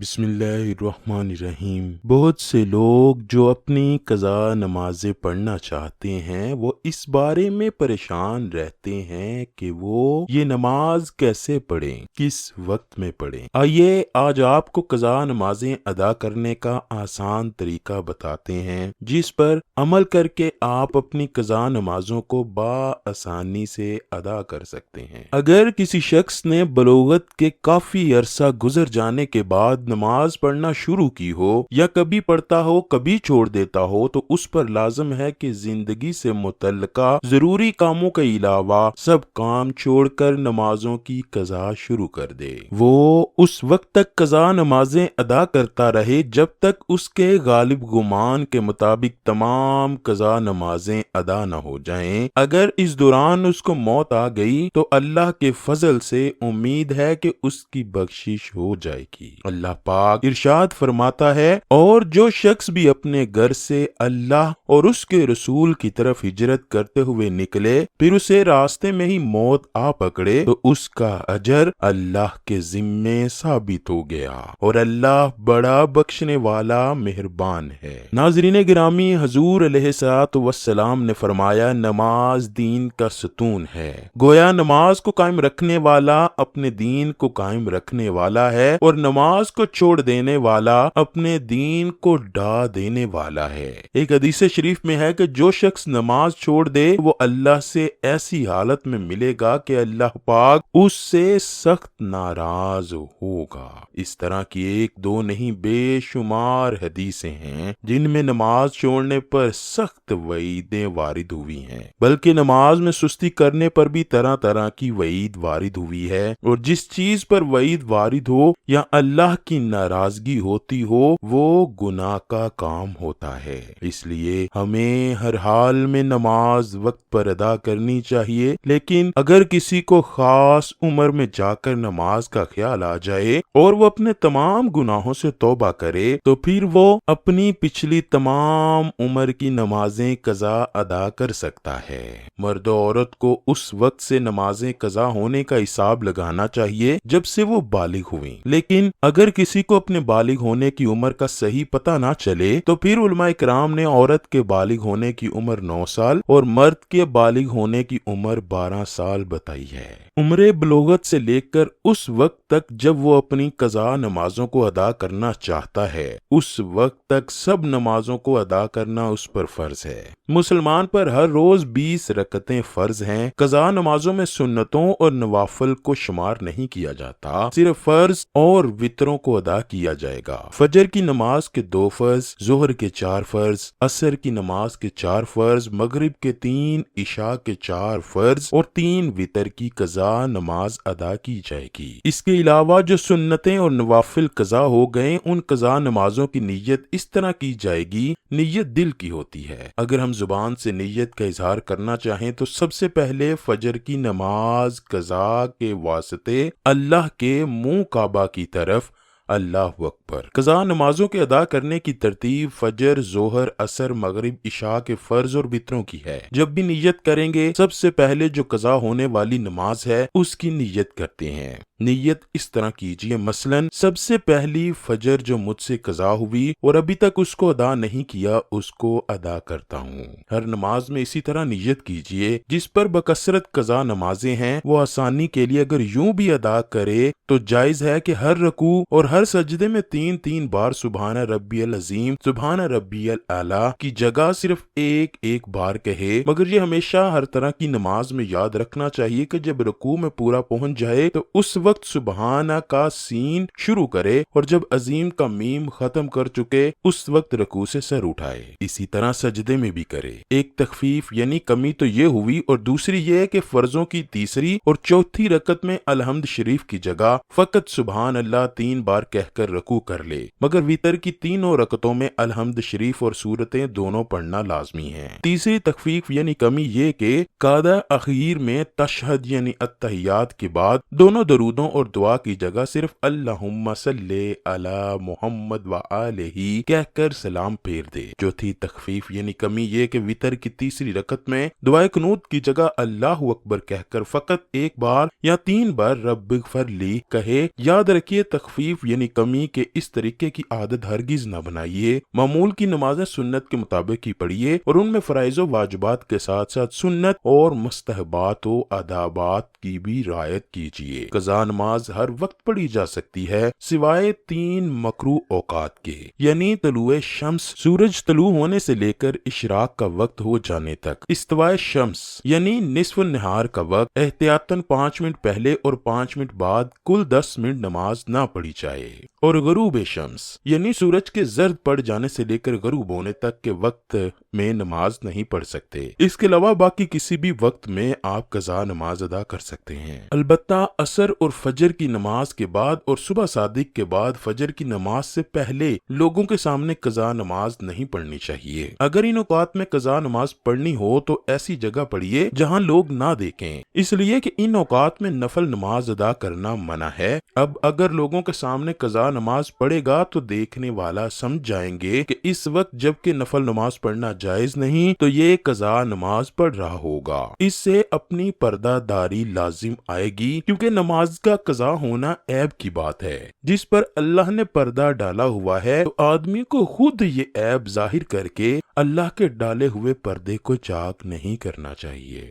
بسم اللہ الرحمن الرحیم۔ بہت سے لوگ جو اپنی قضا نمازیں پڑھنا چاہتے ہیں وہ اس بارے میں پریشان رہتے ہیں کہ وہ یہ نماز کیسے پڑھیں، کس وقت میں پڑھیں۔ آئیے آج آپ کو قضا نمازیں ادا کرنے کا آسان طریقہ بتاتے ہیں جس پر عمل کر کے آپ اپنی قضا نمازوں کو بآسانی سے ادا کر سکتے ہیں۔ اگر کسی شخص نے بلوغت کے کافی عرصہ گزر جانے کے بعد نماز پڑھنا شروع کی ہو یا کبھی پڑھتا ہو کبھی چھوڑ دیتا ہو تو اس پر لازم ہے کہ زندگی سے متعلقہ ضروری کاموں کے علاوہ سب کام چھوڑ کر نمازوں کی قضا شروع کر دے۔ وہ اس وقت تک قضا نمازیں ادا کرتا رہے جب تک اس کے غالب گمان کے مطابق تمام قضا نمازیں ادا نہ ہو جائیں۔ اگر اس دوران اس کو موت آ گئی تو اللہ کے فضل سے امید ہے کہ اس کی بخشش ہو جائے گی۔ اللہ پاک ارشاد فرماتا ہے، اور جو شخص بھی اپنے گھر سے اللہ اور اس کے رسول کی طرف ہجرت کرتے ہوئے نکلے پھر اسے راستے میں ہی موت آ پکڑے تو اس کا اجر اللہ کے ذمے ثابت ہو گیا، اور اللہ بڑا بخشنے والا مہربان ہے۔ ناظرین گرامی، حضور علیہ الصلوۃ والسلام نے فرمایا، نماز دین کا ستون ہے۔ گویا نماز کو قائم رکھنے والا اپنے دین کو قائم رکھنے والا ہے، اور نماز کو چھوڑ دینے والا اپنے دین کو ڈھا دینے والا ہے۔ ایک حدیث شریف میں ہے کہ جو شخص نماز چھوڑ دے وہ اللہ سے ایسی حالت میں ملے گا کہ اللہ پاک اس سے سخت ناراض ہوگا۔ اس طرح کی ایک دو نہیں بے شمار حدیثیں ہیں جن میں نماز چھوڑنے پر سخت وعیدیں وارد ہوئی ہیں، بلکہ نماز میں سستی کرنے پر بھی طرح طرح کی وعید وارد ہوئی ہے، اور جس چیز پر وعید وارد ہو یا اللہ کی ناراضگی ہوتی ہو وہ گناہ کا کام ہوتا ہے۔ اس لیے ہمیں ہر حال میں نماز وقت پر ادا کرنی چاہیے، لیکن اگر کسی کو خاص عمر میں جا کر نماز کا خیال آ جائے اور وہ اپنے تمام گناہوں سے توبہ کرے تو پھر وہ اپنی پچھلی تمام عمر کی نمازیں قضا ادا کر سکتا ہے۔ مرد و عورت کو اس وقت سے نمازیں قضا ہونے کا حساب لگانا چاہیے جب سے وہ بالغ ہوئیں، لیکن اگر کسی کو اپنے بالغ ہونے کی عمر کا صحیح پتہ نہ چلے تو پھر علماء کرام نے عورت کے بالغ ہونے کی عمر 9 سال اور مرد کے بالغ ہونے کی عمر 12 سال بتائی ہے۔ عمر بلوغت سے لے کر اس وقت تک جب وہ اپنی قضا نمازوں کو ادا کرنا چاہتا ہے اس وقت تک سب نمازوں کو ادا کرنا اس پر فرض ہے۔ مسلمان پر ہر روز 20 رکعتیں فرض ہیں۔ قضا نمازوں میں سنتوں اور نوافل کو شمار نہیں کیا جاتا، صرف فرض اور وتروں کو ادا کیا جائے گا۔ فجر کی نماز کے 2 فرض، ظہر کے 4 فرض، عصر کی نماز کے 4 فرض، مغرب کے 3، عشاء کے 4 فرض اور 3 وتر کی قضا نماز ادا کی جائے گی۔ اس کے علاوہ جو سنتیں اور نوافل قضا ہو گئے ان قضا نمازوں کی نیت اس طرح کی جائے گی، نیت دل کی ہوتی ہے۔ اگر ہم زبان سے نیت کا اظہار کرنا چاہیں تو سب سے پہلے فجر کی نماز قضا کے واسطے اللہ کے منہ کعبہ کی طرف اللہ اکبر۔ قضا نمازوں کے ادا کرنے کی ترتیب فجر، ظہر، عصر، مغرب، عشاء کے فرض اور وتروں کی ہے۔ جب بھی نیت کریں گے سب سے پہلے جو قضا ہونے والی نماز ہے اس کی نیت کرتے ہیں۔ نیت اس طرح کیجئے، مثلا سب سے پہلی فجر جو مجھ سے قضا ہوئی اور ابھی تک اس کو ادا نہیں کیا اس کو ادا کرتا ہوں۔ ہر نماز میں اسی طرح نیت کیجئے۔ جس پر بکثرت قضا نمازیں ہیں وہ آسانی کے لیے اگر یوں بھی ادا کرے تو جائز ہے کہ ہر رکوع اور ہر سجدے میں 3 بار سبحان ربی العظیم، سبحان ربی الاعلی کی جگہ صرف ایک بار کہے، مگر یہ ہمیشہ ہر طرح کی نماز میں یاد رکھنا چاہیے کہ جب رکوع میں پورا پہنچ جائے تو اس وقت سبحانہ کا سین شروع کرے اور جب عظیم کا میم ختم کر چکے اس وقت رکوع سے سر اٹھائے۔ اسی طرح سجدے میں بھی کرے۔ ایک تخفیف یعنی کمی تو یہ ہوئی، اور دوسری یہ کہ فرضوں کی تیسری اور چوتھی رکعت میں الحمد شریف کی جگہ فقط سبحان اللہ 3 بار کہہ کر رکوع کر لے، مگر وتر کی تینوں رکعتوں میں الحمد شریف اور سورتیں دونوں پڑھنا لازمی ہے۔ تیسری تخفیف یعنی کمی یہ کہ قعدہ اخیر میں تشہد یعنی التحیات کے بعد دونوں درود درودوں اور دعا کی جگہ صرف اللہم صلی علی محمد و آلہ کہہ کر سلام پھیر دے۔ چوتھی تخفیف یعنی کمی یہ کہ وتر کی تیسری رکعت میں دعائے قنوت کی جگہ اللہ اکبر کہہ کر فقط ایک بار یا 3 بار رب اغفر لی کہے۔ یاد رکھیے تخفیف یعنی کمی کے اس طریقے کی عادت ہرگز نہ بنائیے۔ معمول کی نمازیں سنت کے مطابق ہی پڑھیے اور ان میں فرائض و واجبات کے ساتھ ساتھ سنت اور مستحبات و آدابات کی بھی رعایت کیجیے۔ قضا نماز ہر وقت پڑھی جا سکتی ہے سوائے 3 مکروہ اوقات کے، یعنی طلوع شمس سورج طلوع ہونے سے لے کر اشراق کا وقت ہو جانے تک، استواء شمس یعنی نصف النہار کا وقت، احتیاطاً 5 منٹ پہلے اور 5 منٹ بعد کل 10 منٹ نماز نہ پڑھی جائے، اور غروب شمس یعنی سورج کے زرد پڑ جانے سے لے کر غروب ہونے تک کے وقت میں نماز نہیں پڑھ سکتے۔ اس کے علاوہ باقی کسی بھی وقت میں آپ قضا نماز ادا کر سکتے ہیں، البتہ عصر اور فجر کی نماز کے بعد اور صبح صادق کے بعد فجر کی نماز سے پہلے لوگوں کے سامنے قضا نماز نہیں پڑھنی چاہیے۔ اگر ان اوقات میں قضا نماز پڑھنی ہو تو ایسی جگہ پڑھیے جہاں لوگ نہ دیکھیں، اس لیے کہ ان اوقات میں نفل نماز ادا کرنا منع ہے۔ اب اگر لوگوں کے سامنے قضا نماز پڑھے گا تو دیکھنے والا سمجھ جائیں گے کہ اس وقت جب کہ نفل نماز پڑھنا جائز نہیں تو یہ قضا نماز پڑھ رہا ہوگا۔ اس سے اپنی پردہ داری لازم آئے گی، کیونکہ نماز کا قضا ہونا عیب کی بات ہے۔ جس پر اللہ نے پردہ ڈالا ہوا ہے تو آدمی کو خود یہ عیب ظاہر کر کے اللہ کے ڈالے ہوئے پردے کو چاک نہیں کرنا چاہیے۔